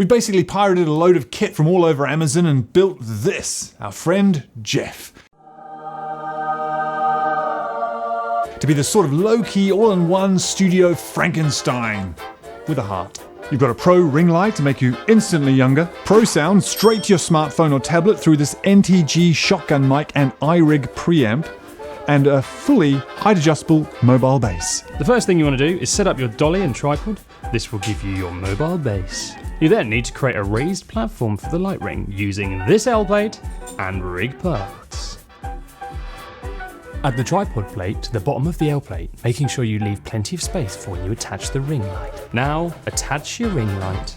We basically pirated a load of kit from all over Amazon and built this, our friend Jeff. To be the sort of low-key, all-in-one studio Frankenstein with a heart. You've got a pro ring light to make you instantly younger, pro sound straight to your smartphone or tablet through this NTG shotgun mic and iRig preamp, and a fully height-adjustable mobile bass. The first thing you want to do is set up your dolly and tripod. This will give you your mobile bass. You then need to create a raised platform for the light ring using this L plate and rig parts. Add the tripod plate to the bottom of the L plate, making sure you leave plenty of space for when you attach the ring light. Now, attach your ring light.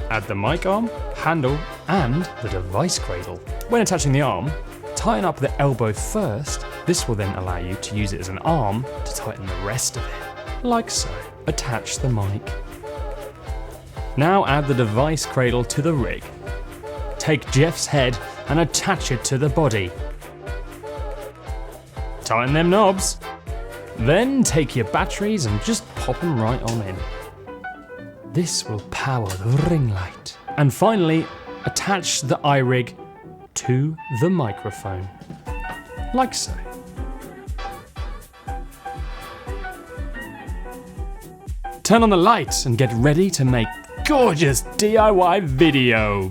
Add the mic arm, handle, and the device cradle. When attaching the arm, tighten up the elbow first. This will then allow you to use it as an arm to tighten the rest of it, like so. Attach the mic. Now add the device cradle to the rig. Take Jeff's head and attach it to the body. Tighten them knobs. Then take your batteries and just pop them right on in. This will power the ring light. And finally, attach the iRig to the microphone, like so. Turn on the lights and get ready to make gorgeous DIY video.